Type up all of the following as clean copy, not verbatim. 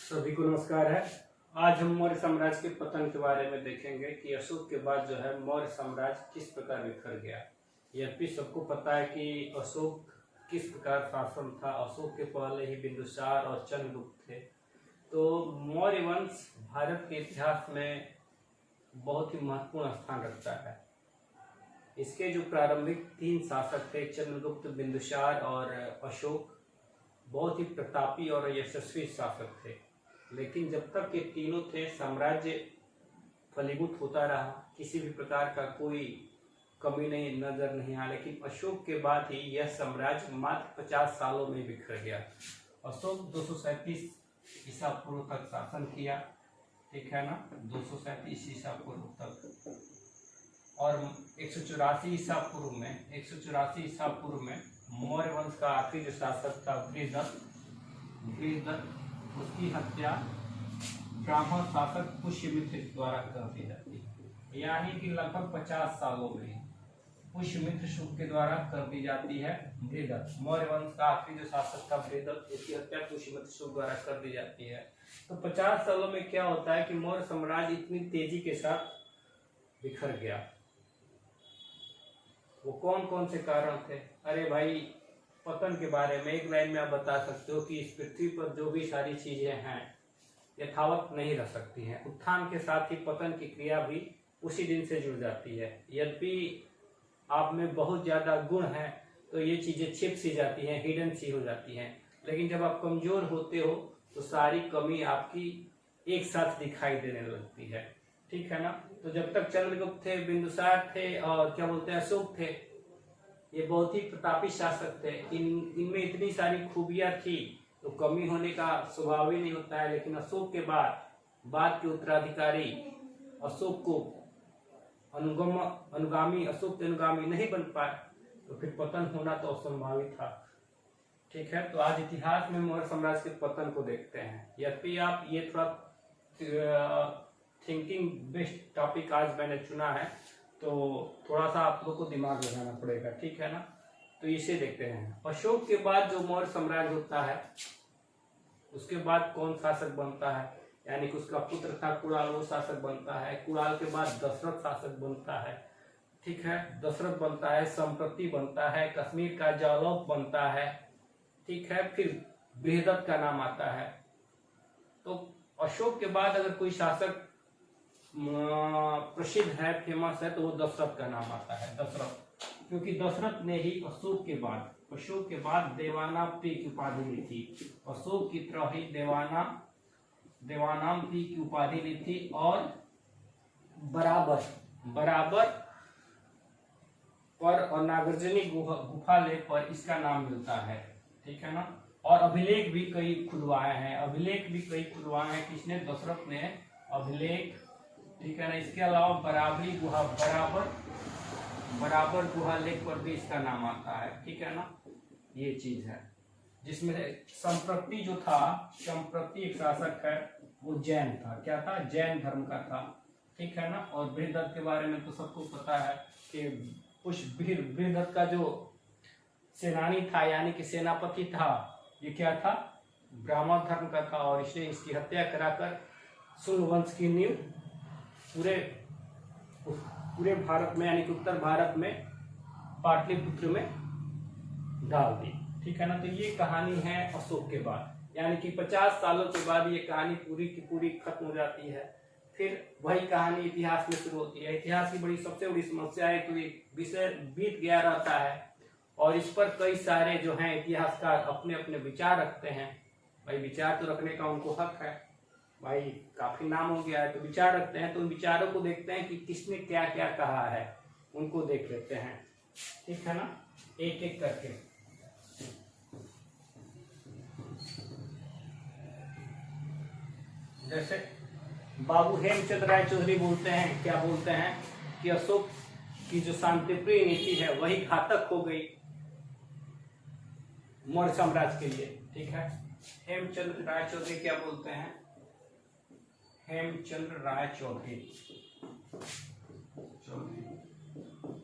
सभी को नमस्कार है। आज हम मौर्य साम्राज्य के पतन के बारे में देखेंगे कि अशोक के बाद जो है मौर्य साम्राज्य किस प्रकार बिखर गया। यद्यपि सबको पता है कि अशोक किस प्रकार शासन था। अशोक के पहले ही बिंदुसार और चंद्रगुप्त थे। तो मौर्य वंश भारत के इतिहास में बहुत ही महत्वपूर्ण स्थान रखता है। इसके जो प्रारंभिक 3 शासक थे, चंद्रगुप्त, बिंदुसार और अशोक, बहुत ही प्रतापी और यशस्वी शासक थे। लेकिन जब तक ये तीनों थे साम्राज्य फलीभूत होता रहा, किसी भी प्रकार का कोई कमी नहीं नजर नहीं आया। लेकिन अशोक के बाद ही यह साम्राज्य मात्र 50 सालों में बिखर गया। अशोक 237 ईसा पूर्व तक शासन किया, ठीक है ना, 237 ईसा पूर्व तक। और 184 ईसा पूर्व में मौर्य वंश का आखिरी जो शासक था बृहदत्त, उसकी हत्या ब्राह्मण शासक पुष्यमित्र द्वारा कर दी जाती है। यानी कि लगभग 50 सालों में पुष्यमित्र शुक के द्वारा कर दी जाती है। बृहदत्त, मौर्य वंश का आखिरी जो शासक था बृहदत्त, उसकी हत्या पुष्यमित्र शुक द्वारा कर दी जाती है। तो 50 सालों में क्या होता है कि मौर्य साम्राज्य इतनी तेजी के साथ बिखर गया। वो कौन कौन से कारण थे? अरे भाई, पतन के बारे में एक लाइन में आप बता सकते हो कि इस पृथ्वी पर जो भी सारी चीजें हैं यथावत नहीं रह सकती हैं। उत्थान के साथ ही पतन की क्रिया भी उसी दिन से जुड़ जाती है। यद्यपि आप में बहुत ज्यादा गुण है तो ये चीजें छिप सी जाती हैं, हिडन सी हो जाती हैं। लेकिन जब आप कमजोर होते हो तो सारी कमी आपकी एक साथ दिखाई देने लगती है, ठीक है ना। तो जब तक चंद्रगुप्त थे, बिंदुसार थे और क्या बोलते हैं अशोक थे, ये बहुत ही प्रतापी शासक थे। इनमें इतनी सारी खूबियां थी तो कमी होने का स्वभाव ही नहीं होता है। लेकिन अशोक के बाद के उत्तराधिकारी अशोक को अशोक के अनुगामी नहीं बन पाए तो फिर पतन होना तो असंभावित था, ठीक है। तो आज इतिहास में मौर्य साम्राज्य के पतन को देखते हैं। यद्यपि आप ये थोड़ा थिंकिंग बेस्ड टॉपिक आज मैंने चुना है तो थोड़ा सा आप लोग को दिमाग लगाना पड़ेगा, ठीक है ना। तो इसे देखते हैं। अशोक के बाद जो मौर्य साम्राज्य होता है उसके बाद कौन शासक बनता है? यानी कि उसका पुत्र था कुणाल, वो शासक बनता है। कुणाल के बाद दशरथ शासक बनता है, ठीक है। दशरथ बनता है, संप्रति बनता है, कश्मीर का जालौक बनता है, ठीक है। फिर बृहदत्त का नाम आता है। तो अशोक के बाद अगर कोई शासक प्रसिद्ध है, फेमस है, तो वो दशरथ का नाम आता है। दशरथ, क्योंकि दशरथ ने ही अशोक के बाद देवानाप्ति की उपाधि ली थी। अशोक की तरह ही देवानाम्ति की उपाधि ली थी और बराबर पर और नागार्जुनी गुफा लेख पर इसका नाम मिलता है, ठीक है ना। और अभिलेख भी कई खुलवाए हैं, किसने? दशरथ ने अभिलेख, ठीक है ना। इसके अलावा बराबर गुहा लेख पर भी इसका नाम आता है, ठीक है ना। ये चीज है जिसमें संप्रति जो था, संप्रति एक शासक है, वो जैन था। क्या था? जैन धर्म का था, ठीक है ना। और बृहदत्त के बारे में तो सबको पता है कि बृहदत्त का जो सेनानी था, यानी कि सेनापति था, ये क्या था? ब्राह्मण धर्म का था। और इसने इसकी हत्या कराकर शुंग वंश की नींव पूरे भारत में, यानी कि उत्तर भारत में पाटलिपुत्र में डाल दी, ठीक है ना। तो ये कहानी है अशोक के बाद, यानी कि 50 सालों के बाद ये कहानी पूरी की पूरी खत्म हो जाती है। फिर वही कहानी इतिहास में शुरू होती है। इतिहास की सबसे बड़ी समस्या है कि विषय बीत गया रहता है और इस पर कई सारे जो हैं इतिहासकार अपने अपने विचार रखते हैं। भाई, विचार तो रखने का उनको हक है, भाई काफी नाम हो गया है तो विचार रखते हैं। तो उन विचारों को देखते हैं कि किसने क्या क्या कहा है, उनको देख लेते हैं, ठीक है ना, एक एक करके। जैसे बाबू हेमचंद राय चौधरी बोलते हैं, क्या बोलते हैं कि अशोक की जो शांतिप्रिय नीति है वही घातक हो गई मौर्य साम्राज्य के लिए, ठीक है। हेमचंद राय चौधरी क्या बोलते हैं? हेमचंद्र राय चौधरी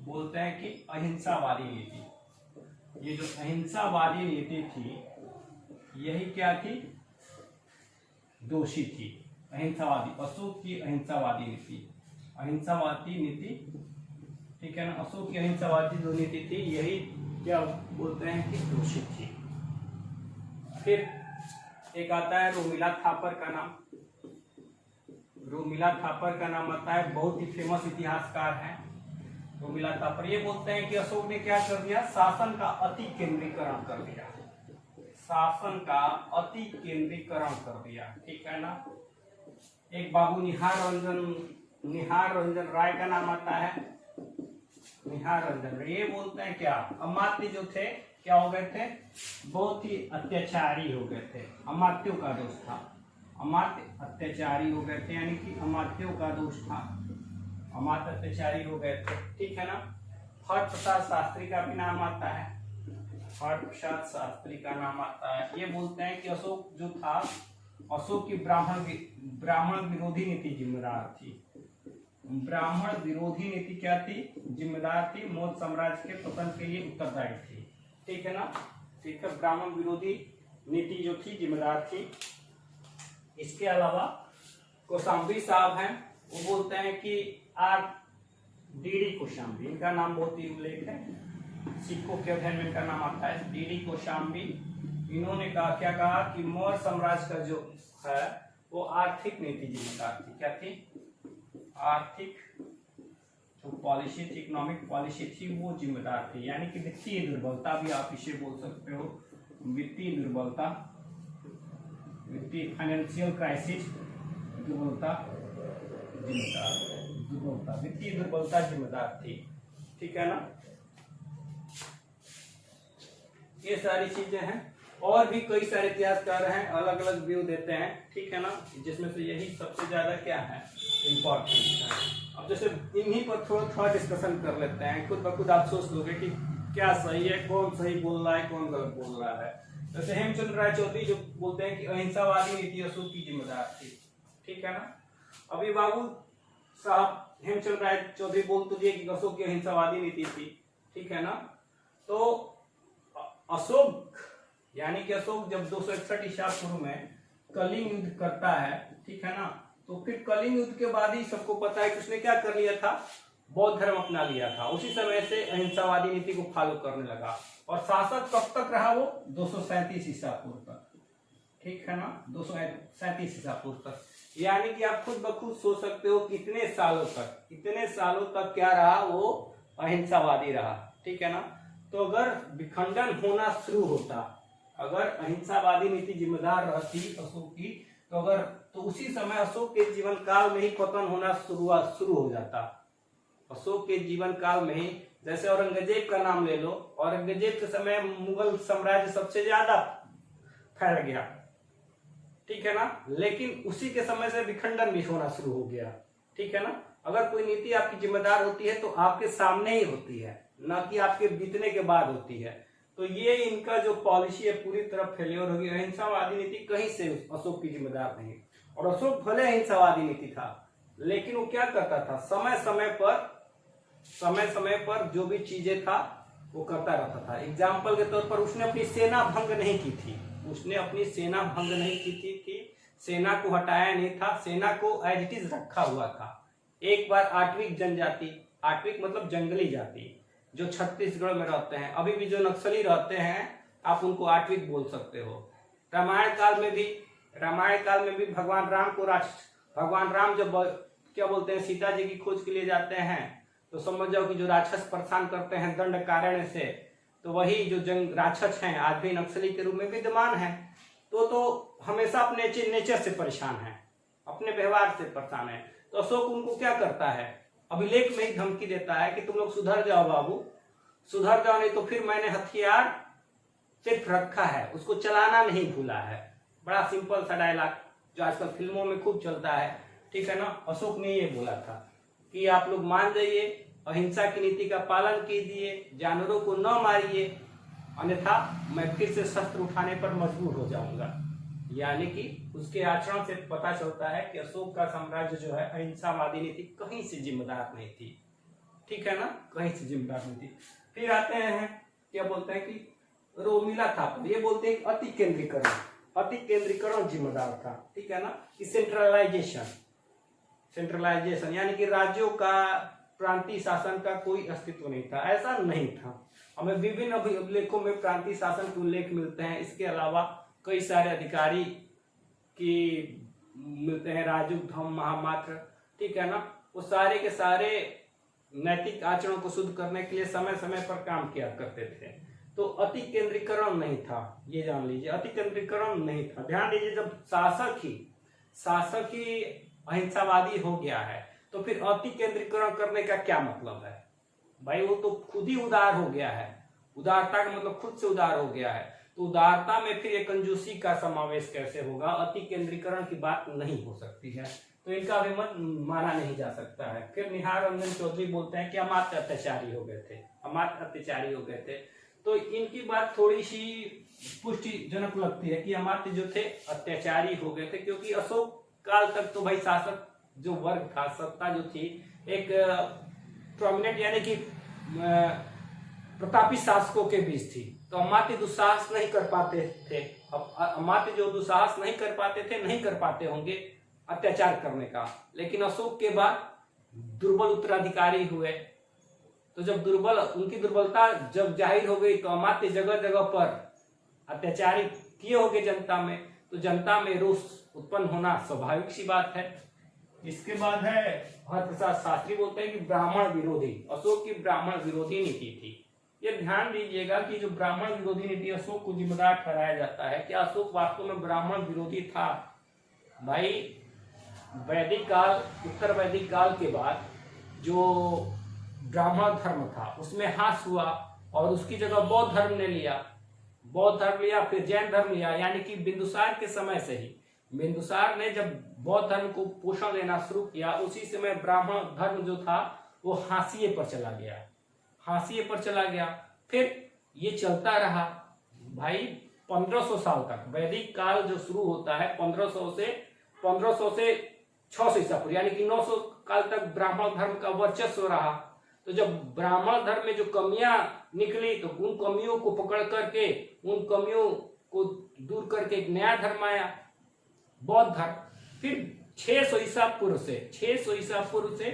बोलते हैं कि अहिंसावादी नीति, ये जो अहिंसावादी नीति थी यही क्या थी? दोषी थी। अहिंसावादी, अशोक की अहिंसावादी नीति, अहिंसावादी नीति, ठीक है ना, अशोक की अहिंसावादी जो नीति थी यही क्या बोलते हैं कि दोषी थी। फिर एक आता है रोमिला थापर का नाम, रोमिला थापर का नाम आता है, बहुत ही फेमस इतिहासकार हैं रोमिला थापर। ये बोलते हैं कि अशोक ने क्या कर दिया, शासन का अति केंद्रीकरण कर दिया, शासन का अति केंद्रीकरण कर दिया, ठीक है ना। एक बाबू निहार रंजन राय का नाम आता है, निहार रंजन, ये बोलते हैं क्या, अमात्य जो थे क्या हो गए थे, बहुत ही अत्याचारी हो गए थे, अमात्यों का दोष था, अमात्य अत्याचारी हो गए थे, यानी कि अमात्यों का दोष था, अमात्य अत्याचारी हो गए थे, ठीक है ना। हर प्रसाद शास्त्री का भी नाम आता है, हर प्रसाद शास्त्री का नाम आता है। ये बोलते हैं कि अशोक जो था, अशोक की ब्राह्मण विरोधी नीति जिम्मेदार थी, ब्राह्मण विरोधी नीति क्या थी, जिम्मेदार थी, मौर्य साम्राज्य के पतन के लिए उत्तरदायी थी, ठीक है ना। ठीक है, ब्राह्मण विरोधी नीति जो थी जिम्मेदार थी। इसके अलावा कौशाम्बी साहब हैं, वो बोलते हैं कि डीडी कौशाम्बी, इनका नाम बहुत ही उल्लेख है, सिखों के अध्ययन में इनका नाम आता है डीडी कौशाम्बी। इन्होंने कहा, क्या कहा कि मौर्य साम्राज्य का जो है वो आर्थिक नीति जिम्मेदार थी, क्या थी, आर्थिक जो पॉलिसी थी, इकोनॉमिक पॉलिसी थी वो जिम्मेदार थी, यानी कि वित्तीय दुर्बलता भी आप इसे बोल सकते हो, वित्तीय दुर्बलता, वित्तीय फाइनेंशियल क्राइसिस, दुर्बलता जिम्मेदार, वित्तीय दुर्बलता जिम्मेदार थी, ठीक है ना। ये सारी चीजें हैं, और भी कई सारे इतिहासकार हैं, अलग अलग व्यू देते हैं, ठीक है ना, जिसमें से यही सबसे ज्यादा क्या है, इम्पोर्टेंट है। अब जैसे इन्हीं पर थोड़ा डिस्कशन कर लेते हैं, खुद ब खुद आप सोच लोगे कि क्या सही है, कौन सही बोल रहा है, कौन गलत बोल रहा है। जैसे हेमचंद्र राय चौधरी जो बोलते हैं कि अहिंसावादी नीति अशोक की जिम्मेदार थी, ठीक है ना। अभी बाबू साहब हेमचंद्र राय चौधरी बोल तो दिए कि अशोक की अहिंसावादी नीति थी, ठीक है ना। तो अशोक यानी कि अशोक जब 261 ईसा पूर्व में कलिंग युद्ध करता है, ठीक है ना, तो फिर कलिंग युद्ध के बाद ही सबको पता है कि उसने क्या कर लिया था, बौद्ध धर्म अपना लिया था। उसी समय से अहिंसावादी नीति को फॉलो करने लगा, और शासक कब तक रहा वो, 237 ईसा पूर्व तक, ठीक है ना, 237 ईसा पूर्व तक। यानी कि आप खुद ब खुद सोच सकते हो कितने सालों तक क्या रहा, वो अहिंसावादी रहा, ठीक है ना। तो अगर विखंडन होना शुरू होता, अगर अहिंसावादी नीति जिम्मेदार रहती अशोक की, तो उसी समय अशोक के जीवन काल में ही पतन होना शुरू हो जाता। अशोक के जीवन काल में ही, जैसे औरंगजेब का नाम ले लो, औरंगजेब के समय मुगल साम्राज्य सबसे ज्यादा फैल गया, ठीक है ना, लेकिन उसी के समय से विखंडन भी होना शुरू हो गया, ठीक है ना। अगर कोई नीति आपकी जिम्मेदार होती है तो आपके सामने ही होती है, ना कि आपके बीतने के बाद होती है। तो ये इनका जो पॉलिसी है पूरी तरह फेलियर होगी। अहिंसावादी नीति कहीं से अशोक की जिम्मेदार नहीं, और अशोक भले अहिंसावादी नीति था, लेकिन वो क्या करता था, समय समय पर जो भी चीजें था वो करता रहता था। एग्जाम्पल के तौर पर उसने अपनी सेना भंग नहीं की थी, सेना को हटाया नहीं था, सेना को एज इट इज रखा हुआ था। एक बार आठवीं जनजाति, आठवीं मतलब जंगली जाति, जो छत्तीसगढ़ में रहते हैं, अभी भी जो नक्सली रहते हैं, आप उनको आठवीं बोल सकते हो। रामायण काल में भी भगवान राम जब क्या बोलते हैं, सीता जी की खोज के लिए जाते हैं, तो समझ जाओ कि जो राक्षस परेशान करते हैं दंडकारण्य से, तो वही जो राक्षस हैं आज भी नक्सली के रूप में विद्यमान है। तो हमेशा अपने नेचर से परेशान है, अपने व्यवहार से परेशान है। तो अशोक उनको क्या करता है, अभिलेख में ही धमकी देता है कि तुम लोग सुधर जाओ बाबू, सुधर जाओ, नहीं तो फिर मैंने हथियार सिर्फ रखा है, उसको चलाना नहीं भूला है। बड़ा सिंपल सा डायलॉग जो आजकल फिल्मों में खूब चलता है, ठीक है ना। अशोक ने ये बोला था कि आप लोग मान जाइए, अहिंसा की नीति का पालन कीजिए, जानवरों को न मारिए, अन्यथा मैं फिर से शस्त्र उठाने पर मजबूर हो जाऊंगा। यानी कि उसके आचरण से पता चलता है कि अशोक का साम्राज्य जो है अहिंसावादी नीति कहीं से जिम्मेदार नहीं थी, ठीक है ना, कहीं से जिम्मेदार नहीं थी। फिर आते हैं क्या बोलते हैं कि रोमिला थापर, ये बोलते हैं अति केंद्रीकरण। अति केंद्रीकरण जिम्मेदार था, ठीक है ना, कि सेंट्रलाइजेशन यानी कि राज्यों का प्रांतीय शासन का कोई अस्तित्व नहीं था, ऐसा नहीं था। हमें विभिन्न अभिलेखों में प्रांतीय शासन के उल्लेख मिलते हैं। इसके अलावा कई सारे अधिकारी की मिलते हैं, राजूक, धम, महामात्र, ठीक है ना। वो सारे के सारे नैतिक आचरण को शुद्ध करने के लिए समय समय पर काम किया करते थे। तो अति केंद्रीकरण नहीं था, ये जान लीजिए, अति केंद्रीकरण नहीं था। ध्यान दीजिए, जब शासक ही अहिंसावादी हो गया है तो फिर अति केंद्रीकरण करने का क्या मतलब है भाई? वो तो खुद ही उदार हो गया है। उदारता का मतलब खुद से उदार हो गया है, तो उदारता में फिर एक कंजूसी का समावेश कैसे होगा? अति केंद्रीकरण की बात नहीं हो सकती है, तो इनका अभिमत माना नहीं जा सकता है। फिर निहार रंजन चौधरी बोलते हैं कि अमात्य अत्याचारी हो गए थे। तो इनकी बात थोड़ी सी पुष्टिजनक लगती है कि अमात्य जो थे अत्याचारी हो गए थे, क्योंकि अशोक काल तक तो भाई शासक जो वर्ग था, सत्ता जो थी, एक प्रोमिनेंट यानी कि प्रतापी शासकों के बीच थी। तो अमात्य दुस्साहस नहीं कर पाते थे। अब अमात्य जो दुस्साहस नहीं कर पाते होंगे अत्याचार करने का। लेकिन अशोक के बाद दुर्बल उत्तराधिकारी हुए, तो जब उनकी दुर्बलता जब जाहिर हो गई तो अमात्य जगह जगह पर अत्याचारी किए होंगे जनता में, तो जनता में रोष उत्पन्न होना स्वाभाविक सी बात है। इसके बाद है हरप्रसाद शास्त्री बोलते हैं कि ब्राह्मण विरोधी, अशोक की ब्राह्मण विरोधी नीति थी। ये ध्यान दीजिएगा कि जो ब्राह्मण विरोधी नीति अशोक को जिम्मेदार ठहराया जाता है, क्या अशोक वास्तव में ब्राह्मण विरोधी था? भाई वैदिक काल, उत्तर वैदिक काल के बाद जो ब्राह्मण धर्म था उसमें ह्रास हुआ और उसकी जगह बौद्ध धर्म लिया, फिर जैन धर्म लिया। यानी कि बिंदुसार के समय से ही, बिंदुसार ने जब बौद्ध धर्म को पोषण लेना शुरू किया, उसी समय ब्राह्मण धर्म जो था वो हाशिए पर चला गया। फिर ये चलता रहा भाई 1500 साल तक। वैदिक काल जो शुरू होता है 1500 से 600 ईसा पूर्व, यानी कि 900 काल तक ब्राह्मण धर्म का वर्चस्व रहा। तो जब ब्राह्मण धर्म में जो कमियां निकली तो उन कमियों को पकड़ करके, उन कमियों को दूर करके एक नया धर्म आया, बौद्ध धर्म। फिर 600 ईसा पूर्व से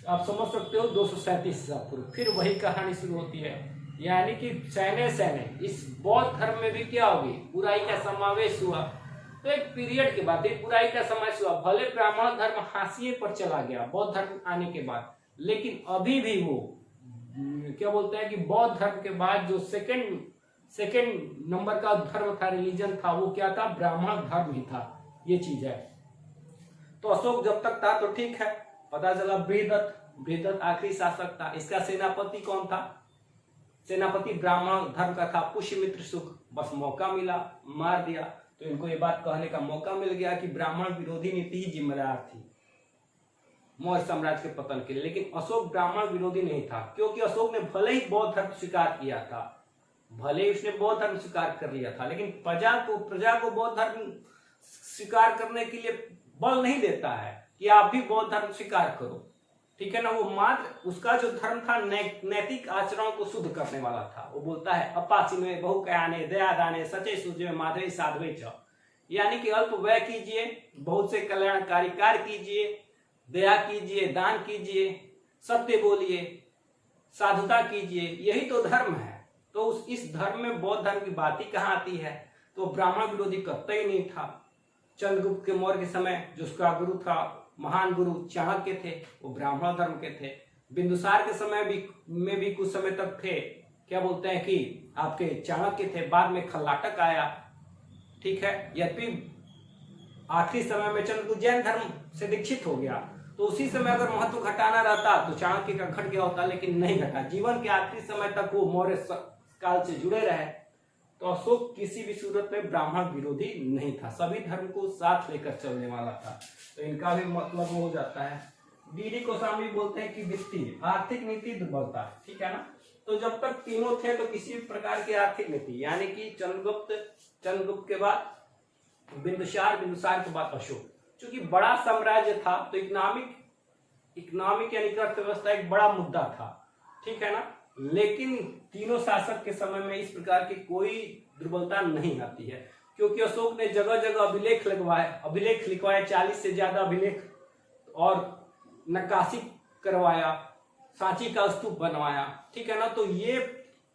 आप समझ सकते हो 237 ईसा पूर्व फिर वही कहानी शुरू होती है। यानी कि सैने इस बौद्ध धर्म में भी क्या होगी? बुराई का समावेश हुआ। तो एक पीरियड के बाद एक बुराई का समावेश हुआ। भले ब्राह्मण धर्म हाशिए पर चला गया बौद्ध धर्म आने के बाद, लेकिन अभी भी वो क्या बोलते हैं कि बौद्ध धर्म के बाद जो सेकेंड नंबर का धर्म था, रिलीजन था, वो क्या था? ब्राह्मण धर्म ही था। ये चीज है। तो अशोक जब तक था तो ठीक है। पता चला बृहदत्त आखिरी शासक था। इसका सेनापति कौन था? सेनापति ब्राह्मण धर्म का था, पुष्यमित्र शुक। बस मौका मिला, मार दिया। तो इनको ये बात कहने का मौका मिल गया कि ब्राह्मण विरोधी नीति ही जिम्मेदार थी मौर्य साम्राज्य के पतन के लिए। लेकिन अशोक ब्राह्मण विरोधी नहीं था, क्योंकि अशोक ने भले ही बौद्ध धर्म स्वीकार किया था, भले ही उसने बौद्ध धर्म स्वीकार कर लिया था, लेकिन प्रजा को बौद्ध धर्म स्वीकार करने के लिए बल नहीं देता है कि आप भी बौद्ध धर्म स्वीकार करो, ठीक है ना। वो मात्र उसका जो धर्म था नैतिक आचरण को शुद्ध करने वाला था। वो बोलता है अपासी में बहु कयाने दया दाने सचे सूर्य माधवे साधवे च, यानी कि अल्प व्यय कीजिए, बहुत से कल्याणकारी कार्य कीजिए, दया कीजिए, दान कीजिए, सत्य बोलिए, साधुता कीजिए, यही तो धर्म है। तो इस धर्म में बौद्ध धर्म की बात ही कहाँ आती है? तो ब्राह्मण विरोधी कतई नहीं था। चंद्रगुप्त के मौर्य के समय जो उसका गुरु था, महान गुरु चाणक्य थे, वो ब्राह्मण धर्म के थे। बिंदुसार के समय में भी कुछ समय तक थे, क्या बोलते हैं कि आपके चाणक्य थे, बाद में खल्लाटक आया, ठीक है। यद्यपि आखिरी समय में चंद्रगुप्त जैन धर्म से दीक्षित हो गया, तो उसी समय अगर महत्व घटाना रहता तो चाणक्य का घट गया होता, लेकिन नहीं घटा। जीवन के आखिरी समय तक वो मौर्य काल से जुड़े रहे। तो अशोक किसी भी सूरत में ब्राह्मण विरोधी नहीं था, सभी धर्म को साथ लेकर चलने वाला था। तो इनका भी मतलब हो जाता है। डी कोसाम्बी बोलते हैं कि वित्तीय आर्थिक नीति दुर्बलता, ठीक है ना। तो जब तक तीनों थे तो किसी प्रकार की आर्थिक नीति, यानी कि चंद्रगुप्त के बाद बिंदुसार के बाद अशोक, चूंकि बड़ा साम्राज्य था तो इकोनॉमिक यानी कि अर्थव्यवस्था एक बड़ा मुद्दा था, ठीक है ना। लेकिन तीनों शासक के समय में इस प्रकार की कोई दुर्बलता नहीं आती है। क्योंकि अशोक ने जगह जगह अभिलेख लिखवाए, 40 से ज्यादा अभिलेख, और नक्काशी करवाया, सांची का स्तूप बनवाया, ठीक है ना। तो ये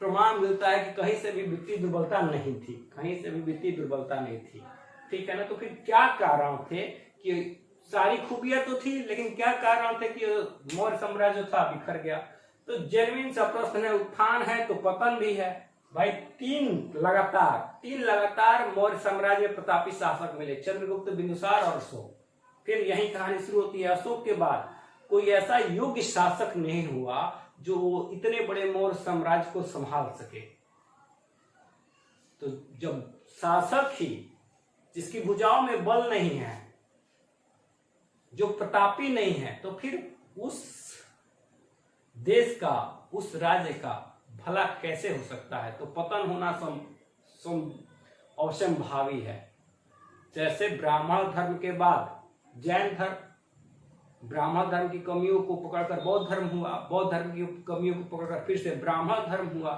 प्रमाण मिलता है कि कहीं से भी वित्तीय दुर्बलता नहीं थी, कहीं से भी वित्तीय दुर्बलता नहीं थी, ठीक है ना। तो फिर क्या कारण थे कि सारी खूबियां तो थी, लेकिन क्या कारण थे कि मौर्य साम्राज्य था बिखर गया। तो जेन्युइन सा प्रश्न है, उत्थान है तो पतन भी है भाई। तीन लगातार मौर्य साम्राज्य में प्रतापी शासक मिले, चंद्रगुप्त, बिंदुसार और अशोक। फिर यही कहानी शुरू होती है। अशोक के बाद कोई ऐसा योग्य शासक नहीं हुआ जो इतने बड़े मौर्य साम्राज्य को संभाल सके। तो जब शासक ही जिसकी भुजाओं में बल नहीं है, जो प्रतापी नहीं है, तो फिर उस देश का, उस राज्य का भला कैसे हो सकता है। तो पतन होना अवश्यंभावी है। जैसे ब्राह्मण धर्म के बाद जैन धर्म, ब्राह्मण धर्म की कमियों को पकड़कर बौद्ध धर्म हुआ, बौद्ध धर्म की कमियों को पकड़कर फिर से ब्राह्मण धर्म हुआ।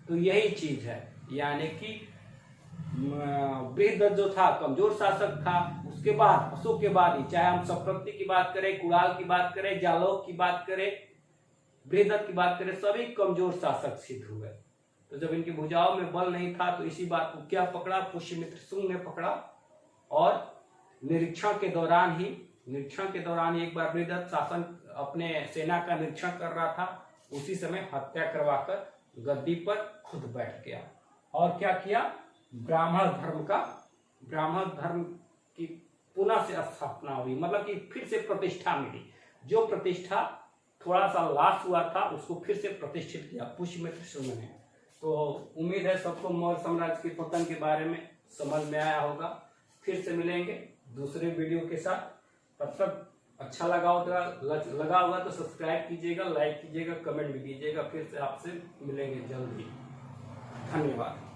तो यही चीज है, यानी कि बृहद जो था कमजोर शासक था, उसके बाद अशोक के बाद ही, चाहे हम सप्रति की बात करें, कुणाल की बात करें, जालौक की बात करें, बृहद की बात करें, सभी कमजोर शासक सिद्ध हुए। तो जब इनकी भुजाओं में बल नहीं था तो इसी बात को क्या पकड़ा, पुष्यमित्र शुंग ने पकड़ा, और निरीक्षण के दौरान ही एक बार बृहद शासन अपने सेना का निरीक्षण कर रहा था, उसी समय हत्या करवाकर गद्दी पर खुद बैठ गया। और क्या किया, ब्राह्मण धर्म की पुनः से स्थापना हुई, मतलब कि फिर से प्रतिष्ठा मिली। जो प्रतिष्ठा थोड़ा सा लाश हुआ था उसको फिर से प्रतिष्ठित किया पुष्यमित्र शुंग ने। तो उम्मीद है सबको मौर्य साम्राज्य के पतन के बारे में समझ में आया होगा। फिर से मिलेंगे दूसरे वीडियो के साथ। तब तक अच्छा लगा होगा तो सब्सक्राइब कीजिएगा, लाइक कीजिएगा, कमेंट भी कीजिएगा। फिर से आपसे मिलेंगे जल्दी। धन्यवाद।